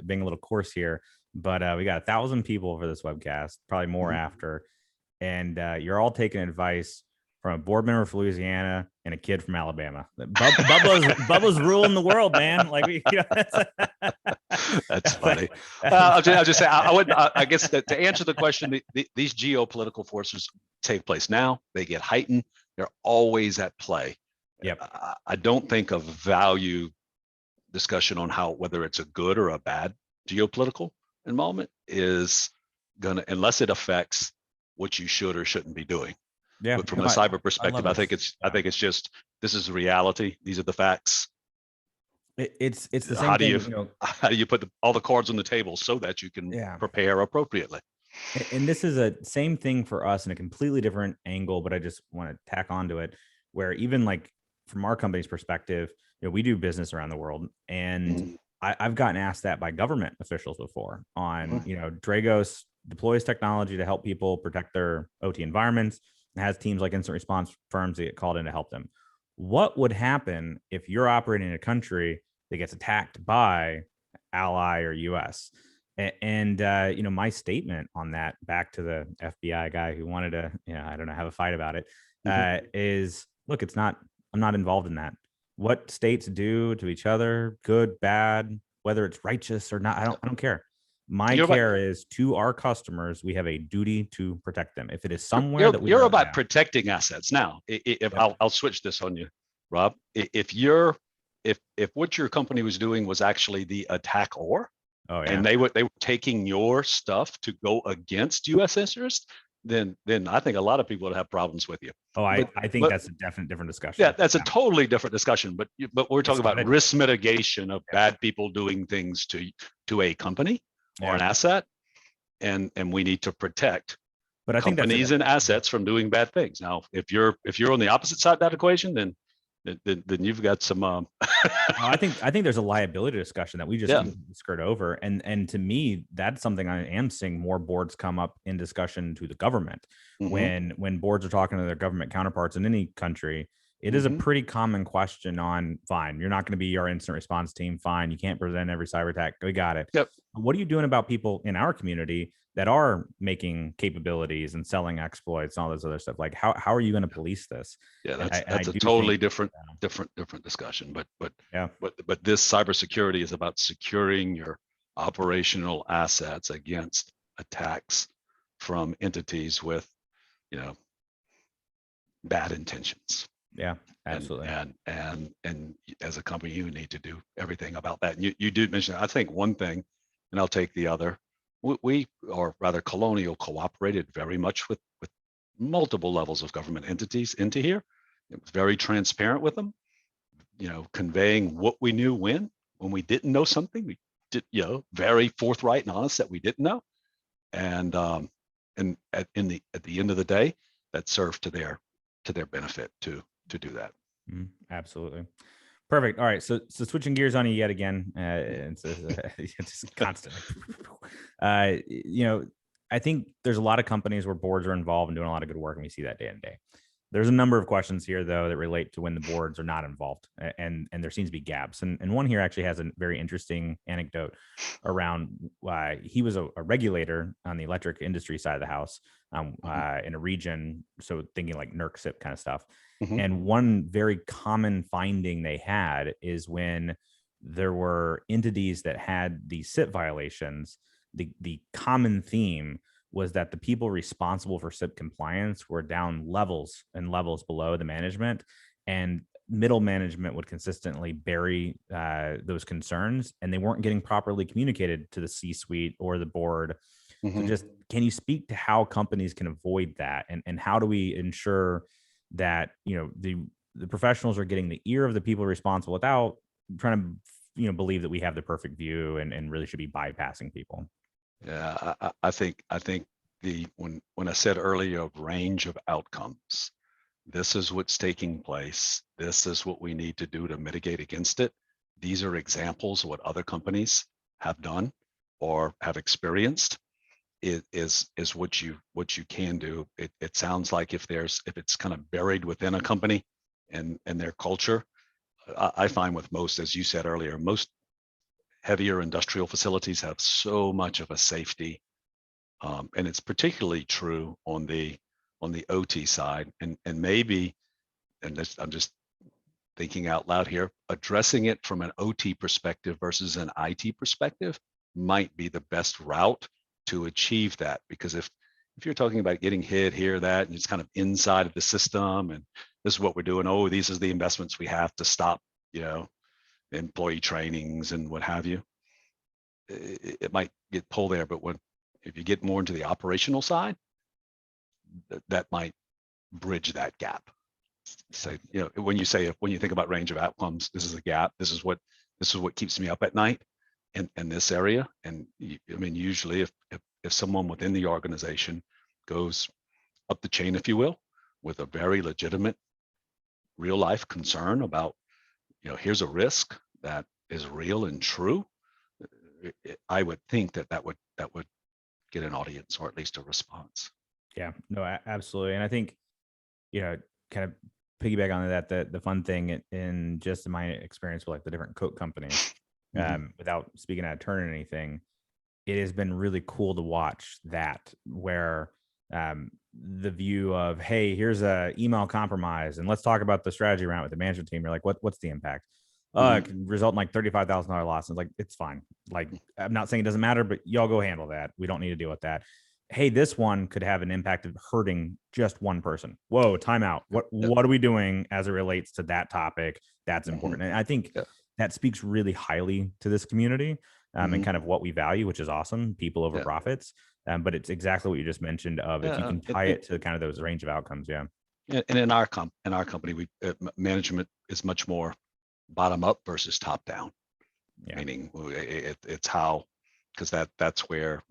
being a little coarse here. But we got 1,000 people for this webcast, probably more after, and you're all taking advice from a board member from Louisiana and a kid from Alabama. Bubba's ruling the world, man. Like that's funny. I'll just say, I guess that to answer the question, these geopolitical forces take place now. They get heightened. They're always at play. Yep. I don't think a value discussion on whether it's a good or a bad geopolitical involvement is gonna, unless it affects what you should or shouldn't be doing. Yeah. But from a cyber perspective, I think it's just, this is reality. These are the facts. It's the same thing. How do you put all the cards on the table so that you can prepare appropriately? And this is a same thing for us in a completely different angle, but I just want to tack onto it, where even like from our company's perspective, we do business around the world, and I've gotten asked that by government officials before on, Dragos deploys technology to help people protect their OT environments, and has teams like incident response firms that get called in to help them. What would happen if you're operating in a country that gets attacked by ally or US? And my statement on that, back to the FBI guy who wanted to, I don't know, have a fight about it, is, look, I'm not involved in that. What states do to each other, good, bad, whether it's righteous or not, I don't care. My care is to our customers. We have a duty to protect them. If it is somewhere that you're about protecting assets. Now, I'll switch this on you, Rob. If what your company was doing was actually the attacker, and they were taking your stuff to go against U.S. interests, then I think a lot of people would have problems with you. I think that's a different discussion. Yeah, that's a totally different discussion. But we're talking about risk mitigation of bad people doing things to a company or an asset, and we need to protect But I think that's companies and assets from doing bad things. Now, if you're on the opposite side of that equation, then you've got some. No, I think there's a liability discussion that we just skirt over, and to me, that's something I am seeing more boards come up in discussion to the government. When boards are talking to their government counterparts in any country, it is a pretty common question on, fine, you're not going to be our incident response team, fine, you can't prevent every cyber attack, we got it. Yep. What are you doing about people in our community that are making capabilities and selling exploits and all this other stuff? Like, how are you going to police this? Yeah, that's a totally different discussion. But this cybersecurity is about securing your operational assets against attacks from entities with, bad intentions. Yeah, absolutely. And as a company, you need to do everything about that. And you did mention, I think, one thing, and I'll take the other. We, or rather Colonial, cooperated very much with multiple levels of government entities into here. It was very transparent with them, conveying what we knew when we didn't know something. We did, very forthright and honest that we didn't know. And at the end of the day, that served to their benefit to do that. Absolutely. Perfect. All right. So switching gears on you yet again. It's just constant. I think there's a lot of companies where boards are involved and doing a lot of good work, and we see that day in day. There's a number of questions here, though, that relate to when the boards are not involved, and there seems to be gaps. And one here actually has a very interesting anecdote around why he was a regulator on the electric industry side of the house in a region, so thinking like NERC SIP kind of stuff. And one very common finding they had is when there were entities that had these SIP violations, the common theme was that the people responsible for SIP compliance were down levels and levels below the management, and middle management would consistently bury those concerns, and they weren't getting properly communicated to the C-suite or the board. So just, can you speak to how companies can avoid that, and how do we ensure that the professionals are getting the ear of the people responsible without trying to believe that we have the perfect view and really should be bypassing people? Yeah, I think when I said earlier range of outcomes, this is what's taking place. This is what we need to do to mitigate against it. These are examples of what other companies have done or have experienced. Is what you can do. It sounds like if it's kind of buried within a company and their culture, I find with most, as you said earlier, most heavier industrial facilities have so much of a safety, and it's particularly true on the OT side, and maybe, and this, I'm just thinking out loud here, addressing it from an OT perspective versus an IT perspective might be the best route to achieve that. Because if you're talking about getting hit here, that, and it's kind of inside of the system, and this is what we're doing, oh, these are the investments we have to stop, employee trainings and what have you, it might get pulled there. But if you get more into the operational side, that might bridge that gap. So, when you think about range of outcomes, this is a gap. This is what keeps me up at night in this area. And I mean, usually if someone within the organization goes up the chain, if you will, with a very legitimate real life concern about, here's a risk that is real and true, I would think that would get an audience, or at least a response. Yeah, no, absolutely. And I think, kind of piggyback on that, the fun thing in just my experience with like the different Koch companies, without speaking out of turn or anything, it has been really cool to watch that, where the view of, hey, here's a email compromise, and let's talk about the strategy around it with the management team. You're like, what's the impact? It can result in like $35,000 loss. And it's like, it's fine. Like, I'm not saying it doesn't matter, but y'all go handle that. We don't need to deal with that. Hey, this one could have an impact of hurting just one person. Whoa, timeout. What are we doing as it relates to that topic? That's important. And I think that speaks really highly to this community, and kind of what we value, which is awesome, people over profits. But it's exactly what you just mentioned of, if you can tie it to kind of those range of outcomes. Yeah. And in our company, we management is much more bottom up versus top down. Meaning it's how, because that's where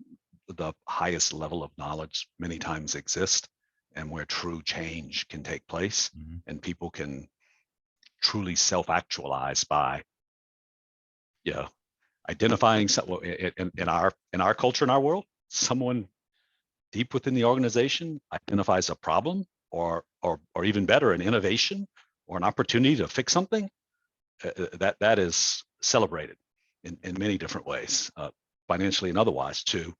the highest level of knowledge many times exist, and where true change can take place, and people can truly self-actualize by, identifying in our culture, in our world, someone deep within the organization identifies a problem, or even better, an innovation or an opportunity to fix something. That is celebrated in many different ways, financially and otherwise, to,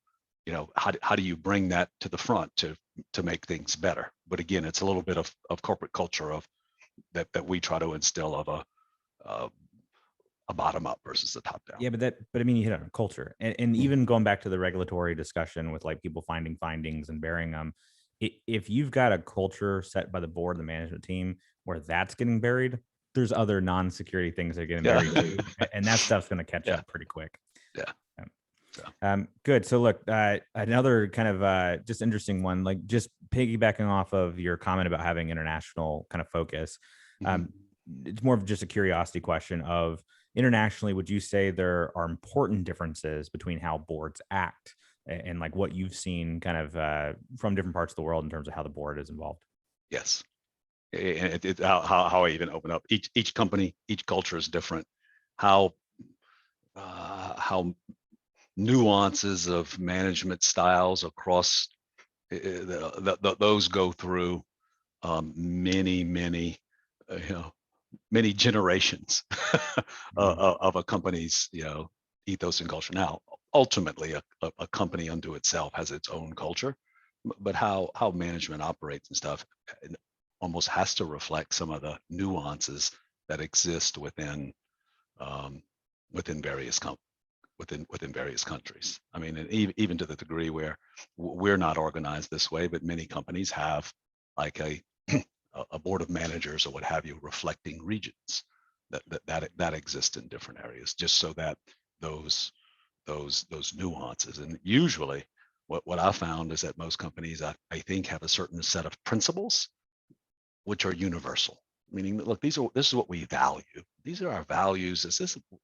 how do you bring that to the front to make things better? But again, it's a little bit of corporate culture of that we try to instill, of a bottom up versus the top down. Yeah, but I mean, you hit on culture, and even going back to the regulatory discussion with like people finding findings and burying them. If you've got a culture set by the board, the management team, where that's getting buried, there's other non-security things that are getting buried too, and that stuff's going to catch up pretty quick. Good. So look, another kind of just interesting one, like just piggybacking off of your comment about having international kind of focus. It's more of just a curiosity question of, internationally, would you say there are important differences between how boards act and like what you've seen kind of from different parts of the world in terms of how the board is involved? Yes. How I even open up, each company, each culture is different. How nuances of management styles across those go through many generations of a company's ethos and culture. Now, ultimately, a company unto itself has its own culture, but how management operates and stuff almost has to reflect some of the nuances that exist within various countries. I mean, and even to the degree where we're not organized this way, but many companies have like a board of managers or what have you, reflecting regions that exist in different areas, just so that those nuances. And usually what I found is that most companies, I think, have a certain set of principles which are universal, meaning that, look, this is what we value. These are our values. Is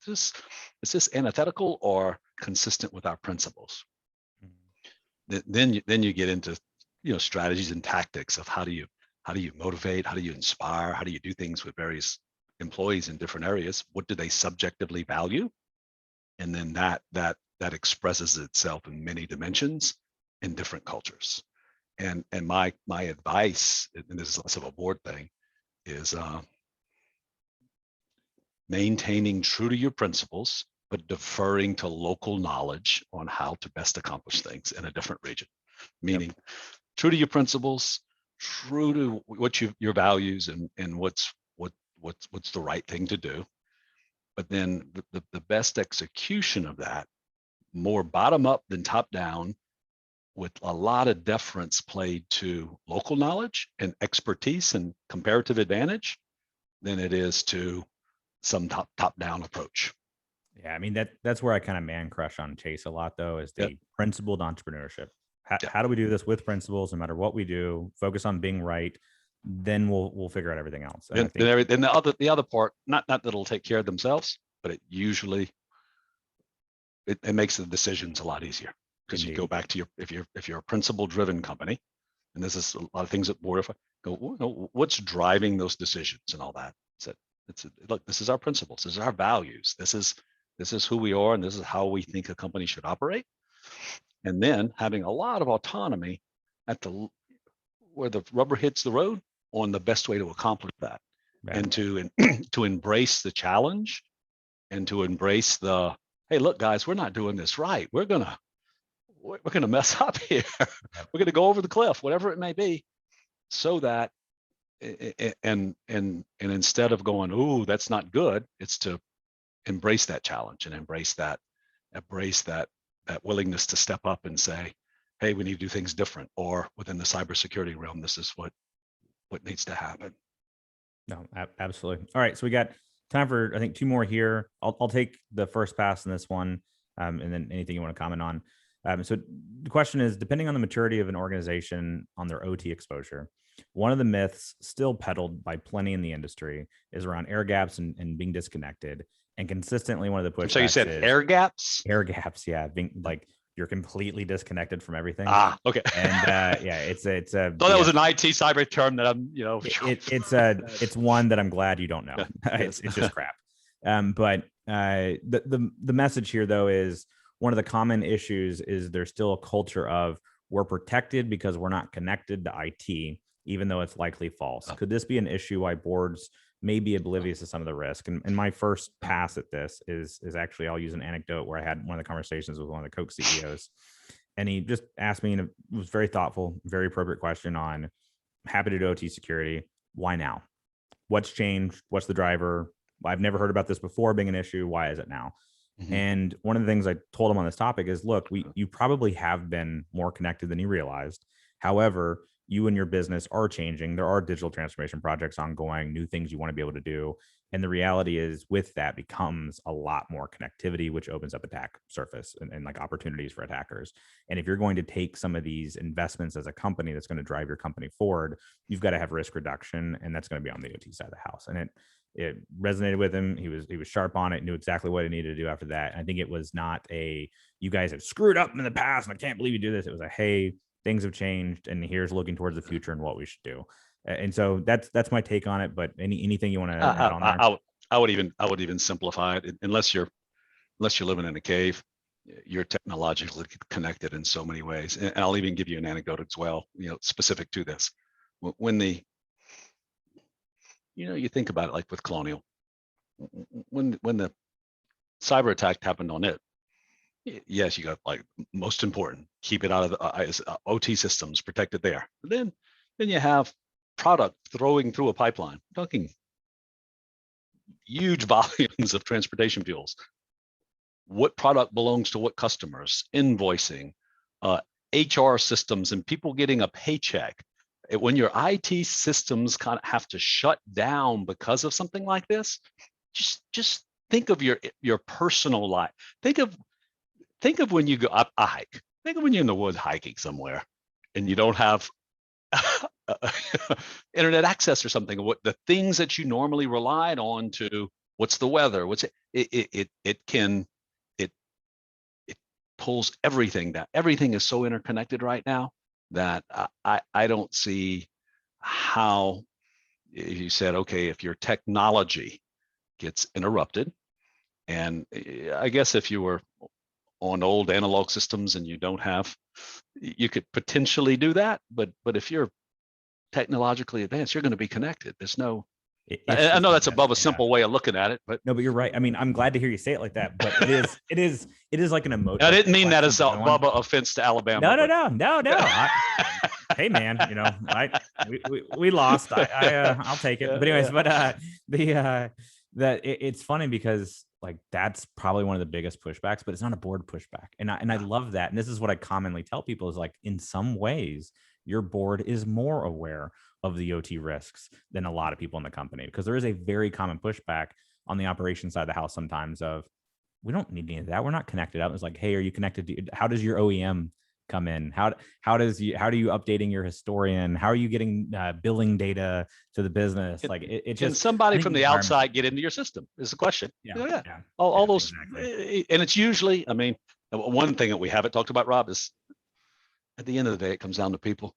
this antithetical or consistent with our principles? Then you get into strategies and tactics of how do you motivate, how do you inspire, how do you do things with various employees in different areas? What do they subjectively value? And then that expresses itself in many dimensions in different cultures. And my advice, and this is less of a board thing, is maintaining true to your principles, but deferring to local knowledge on how to best accomplish things in a different region. Meaning, true to your principles, true to what your values and what's the right thing to do. But then the best execution of that, more bottom up than top down, with a lot of deference played to local knowledge and expertise and comparative advantage, than it is to some top down approach. Yeah, I mean, that's where I kind of man crush on Chase a lot, though, is the principled entrepreneurship. How do we do this with principles, no matter what we do? Focus on being right, then we'll figure out everything else. And then the other part, not that it'll take care of themselves, but it usually it makes the decisions a lot easier, because you go back to if you're a principle driven company, and this is a lot of things that board go, what's driving those decisions and all that. Look, this is our principles, this is our values, this is who we are, and this is how we think a company should operate. And then having a lot of autonomy at where the rubber hits the road on the best way to accomplish that, and to embrace the challenge, and to embrace the, hey, look, guys, we're not doing this right. We're gonna mess up here. We're gonna go over the cliff, whatever it may be, so that and instead of going, ooh, that's not good, it's to embrace that challenge and embrace that willingness to step up and say, hey, we need to do things different, or within the cybersecurity realm, this is what needs to happen. No, absolutely. All right, so we got time for, I think, 2 more here. I'll take the first pass in this one, and then anything you want to comment on. So the question is, depending on the maturity of an organization on their OT exposure, one of the myths still peddled by plenty in the industry is around air gaps and being disconnected. And consistently, one of the pushbacks. So you said air gaps? Air gaps, yeah. Being like, you're completely disconnected from everything. Okay. And yeah, it's a thought that was an IT cyber term that I'm, it's one that I'm glad you don't know. Yes. It's just crap. But the message here though is one of the common issues is there's still a culture of we're protected because we're not connected to IT, even though it's likely false. Could this be an issue why boards may be oblivious to some of the risk? And my first pass at this is actually, I'll use an anecdote where I had one of the conversations with one of the Koch CEOs, and he just asked me, and it was very thoughtful, very appropriate question on happy to do OT security. Why now? What's changed? What's the driver? I've never heard about this before being an issue. Why is it now? Mm-hmm. And one of the things I told him on this topic is, look, you probably have been more connected than you realized. However, you and your business are changing. There are digital transformation projects ongoing, new things you want to be able to do. And the reality is with that becomes a lot more connectivity, which opens up attack surface and like opportunities for attackers. And if you're going to take some of these investments as a company that's going to drive your company forward, you've got to have risk reduction. And that's going to be on the OT side of the house. And it resonated with him. He was sharp on it, knew exactly what he needed to do after that. And I think it was not you guys have screwed up in the past and I can't believe you do this. It was hey, things have changed and here's looking towards the future and what we should do. And so that's my take on it. But anything you want to add on there? I would even simplify it. Unless you're living in a cave, you're technologically connected in so many ways. And I'll even give you an anecdote as well, specific to this. When you think about it, like with Colonial, when the cyber attack happened on it, yes, you got like most important, keep it out of the OT systems, protected there. But then you have product throwing through a pipeline, talking huge volumes of transportation fuels. What product belongs to what customers, invoicing, HR systems, and people getting a paycheck. When your IT systems kind of have to shut down because of something like this, just think of your personal life. Think of when you go up a hike. Think of when you're in the woods hiking somewhere and you don't have internet access or something. What the things that you normally relied on to, what's the weather? It pulls everything down. Everything is so interconnected right now that I don't see how, you said, okay, if your technology gets interrupted, and I guess if you were on old analog systems and you could potentially do that, but if you're technologically advanced, you're going to be connected. There's no, I know that's above a simple way of looking at it, but no, but you're right. I mean, I'm glad to hear you say it like that, but it is like an emotion. I didn't mean that as above offense to Alabama. No. Hey man, we lost. I'll take it. But anyways, it's funny because like that's probably one of the biggest pushbacks, but it's not a board pushback. And I love that. And this is what I commonly tell people is like, in some ways, your board is more aware of the OT risks than a lot of people in the company, because there is a very common pushback on the operations side of the house sometimes of, we don't need any of that. We're not connected up. It's like, hey, are you connected to, how does your OEM come in? How are you updating your historian? How are you getting billing data to the business? Like it just, can somebody from the outside get into your system is the question. Yeah. All those, exactly. And it's usually, I mean, one thing that we haven't talked about, Rob, is at the end of the day, it comes down to people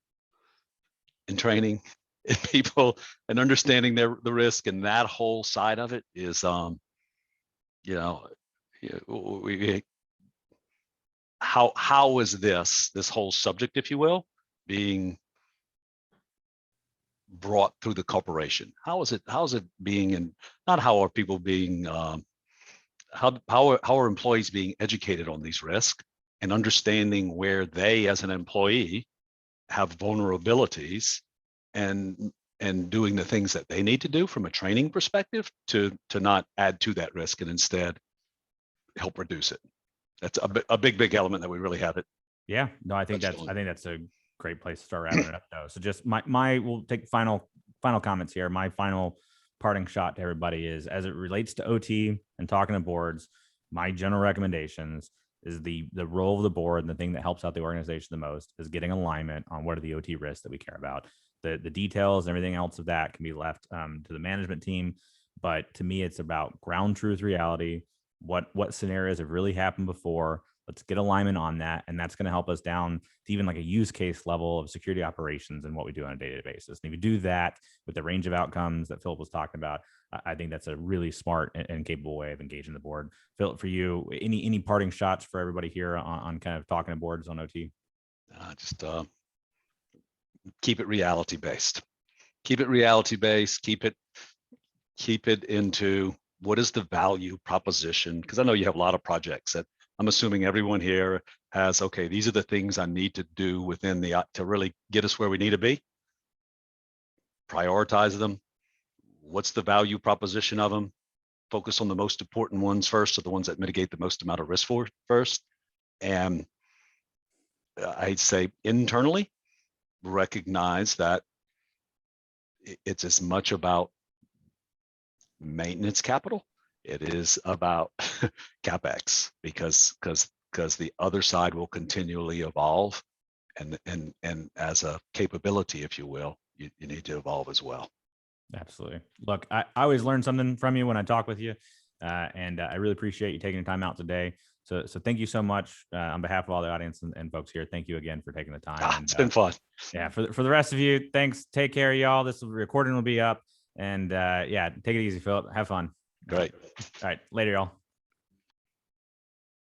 and training and people and understanding the risk, and that whole side of it is, how is this whole subject, if you will, being brought through the corporation? How is it being, and not how are people being, how are employees being educated on these risks and understanding where they as an employee have vulnerabilities and doing the things that they need to do from a training perspective to not add to that risk and instead help reduce it. That's a big element that we really haven't. Yeah, no, I think that's a great place to start wrapping it up though. So just we'll take final comments here. My final parting shot to everybody is, as it relates to OT and talking to boards, my general recommendations is the role of the board, and the thing that helps out the organization the most is getting alignment on what are the OT risks that we care about. The details and everything else of that can be left to the management team. But to me, it's about ground truth reality. What scenarios have really happened before? Let's get alignment on that. And that's going to help us down to even like a use case level of security operations and what we do on a day-to-day basis. And if you do that with the range of outcomes that Philip was talking about, I think that's a really smart and capable way of engaging the board. Philip, for you, any parting shots for everybody here on kind of talking to boards on OT? Just keep it reality based. Keep it reality based. Keep it into what is the value proposition? Because I know you have a lot of projects that I'm assuming everyone here has, okay, these are the things I need to do within to really get us where we need to be. Prioritize them. What's the value proposition of them? Focus on the most important ones first, or the ones that mitigate the most amount of risk for first. And I'd say internally, recognize that it's as much about maintenance capital. It is about CapEx, because the other side will continually evolve, and as a capability, if you will, you need to evolve as well. Absolutely. Look, I always learn something from you when I talk with you, and I really appreciate you taking the time out today. So thank you so much on behalf of all the audience and folks here. Thank you again for taking the time. It's been fun. Yeah, for the rest of you, thanks. Take care, y'all. This recording will be up, and yeah, take it easy, Philip. Have fun. Great. All right, later, y'all.